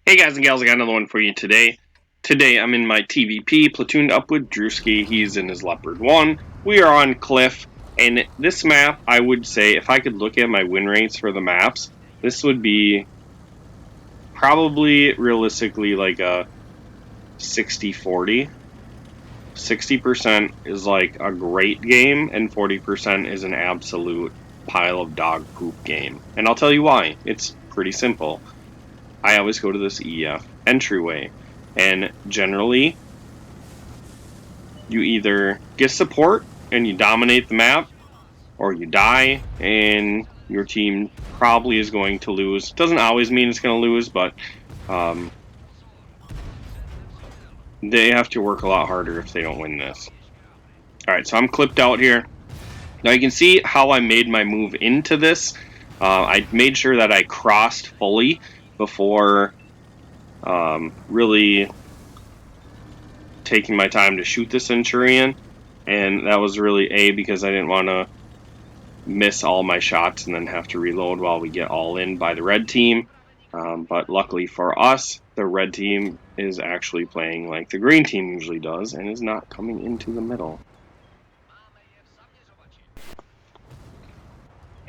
Hey guys and gals, I got another one for you today. Today I'm in my TVP, platooned up with Drewski. He's in his Leopard 1. We are on Cliff, and this map, I would say, if I could look at my win rates for the maps, this would be probably realistically like a 60-40. 60% is like a great game, and 40% is an absolute pile of dog poop game. And I'll tell you why. It's pretty simple. I always go to this EF entryway, and generally you either get support and you dominate the map, or you die and your team probably is going to lose. Doesn't always mean it's going to lose, but they have to work a lot harder if they don't win this. Alright, so I'm clipped out here. Now you can see how I made my move into this. I made sure that I crossed fully before really taking my time to shoot the Centurion, and that was really because I didn't want to miss all my shots and then have to reload while we get all in by the red team. But luckily for us, the red team is actually playing like the green team usually does and is not coming into the middle.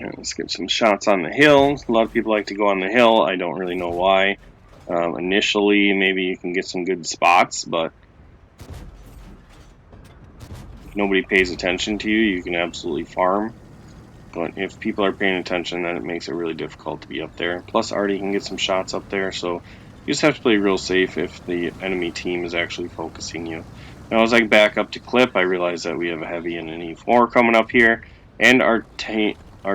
And let's get some shots on the hill. A lot of people like to go on the hill. I don't really know why. Initially, maybe you can get some good spots, but if nobody pays attention to you, you can absolutely farm. But if people are paying attention, then it makes it really difficult to be up there. Plus, Artie can get some shots up there, so you just have to play real safe if the enemy team is actually focusing you. Now, as I back up to clip, I realize that we have a heavy and an E4 coming up here, and our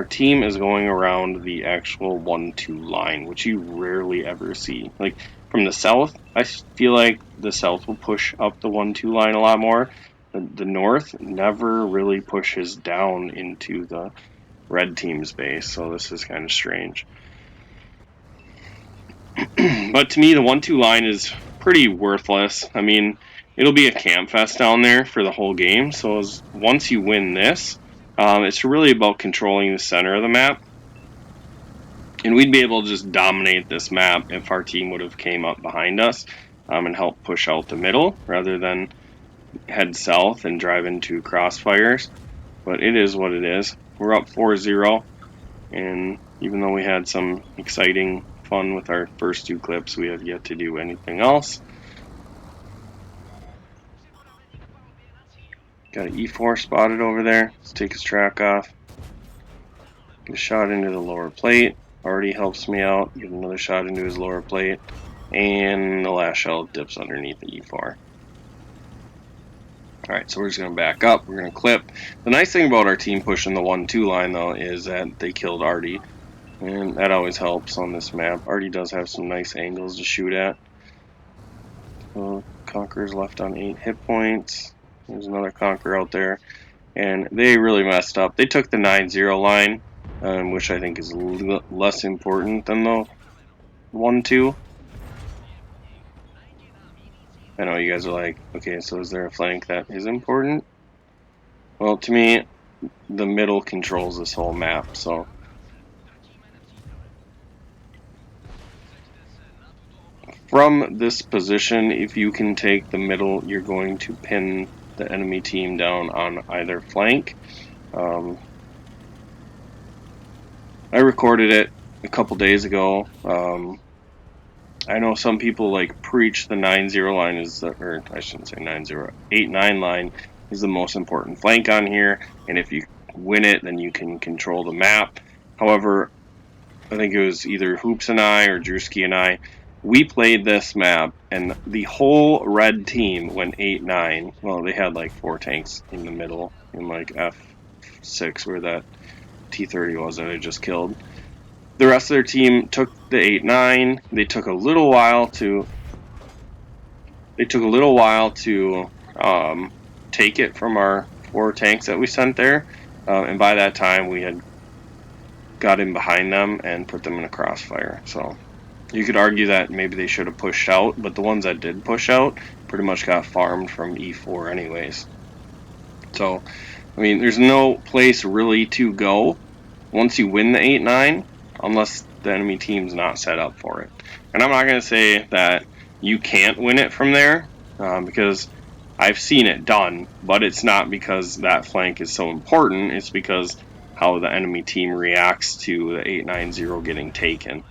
team is going around the actual 1-2 line, which you rarely ever see. Like, from the south, I feel like the south will push up the 1-2 line a lot more. The north never really pushes down into the red team's base, so this is kind of strange. But to me, the 1-2 line is pretty worthless. I mean, it'll be a camp fest down there for the whole game, so once you win this, it's really about controlling the center of the map. And we'd be able to just dominate this map if our team would have came up behind us and helped push out the middle rather than head south and drive into crossfires. But it is what it is. We're up 4-0, and even though we had some exciting fun with our first two clips, we have yet to do anything else. Got an E4 spotted over there. Let's take his track off. Get a shot into the lower plate. Already helps me out. Get another shot into his lower plate. And the last shell dips underneath the E4. Alright, so we're just going to back up. We're going to clip. The nice thing about our team pushing the 1-2 line, though, is that they killed Artie. And that always helps on this map. Artie does have some nice angles to shoot at. So Conqueror's left on 8 hit points. There's another Conqueror out there. And they really messed up. They took the 9-0 line, which I think is less important than the 1-2. I know you guys are like, okay, so is there a flank that is important? Well, to me, the middle controls this whole map, so. From this position, if you can take the middle, you're going to pin the enemy team down on either flank. I recorded it a couple days ago. I know some people like preach the 9-0 line is, or I shouldn't say 9-0, 8-9 line is the most important flank on here, and if you win it, then you can control the map. However, I think it was either Hoops and I or Drewski and I, we played this map, and the whole red team went 8-9. Well, they had like 4 tanks in the middle, in like F6 where that T-30 was that I just killed. The rest of their team took the 8-9. They took a little while to take it from our 4 tanks that we sent there, and by that time we had got in behind them and put them in a crossfire. So you could argue that maybe they should have pushed out, but the ones that did push out pretty much got farmed from E4 anyways. So, I mean, there's no place really to go once you win the 8-9, unless the enemy team's not set up for it. And I'm not going to say that you can't win it from there, because I've seen it done, but it's not because that flank is so important. It's because how the enemy team reacts to the 890 getting taken.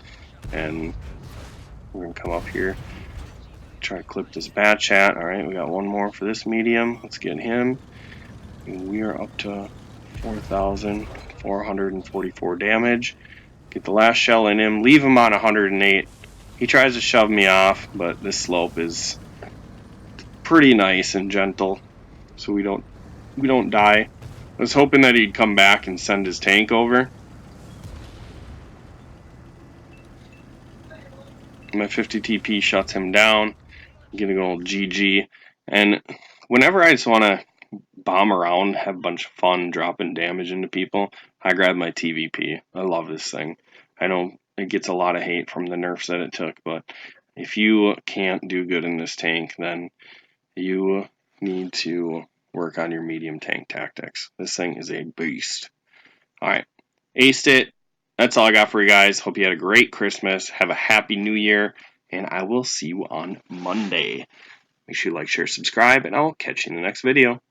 And we're going to come up here, try to clip this bad chat. All right, we got one more for this medium. Let's get him. And we are up to 4,444 damage. Get the last shell in him. Leave him on 108. He tries to shove me off, but this slope is pretty nice and gentle, so we don't die. I was hoping that he'd come back and send his tank over. My 50 TP shuts him down. Get a good old GG. And whenever I just want to bomb around, have a bunch of fun dropping damage into people, I grab my TVP. I love this thing. I know it gets a lot of hate from the nerfs that it took, but if you can't do good in this tank, then you need to work on your medium tank tactics. This thing is a beast. Alright, aced it. That's all I got for you guys. Hope you had a great Christmas. Have a happy new year, and I will see you on Monday. Make sure you like, share, subscribe, and I'll catch you in the next video.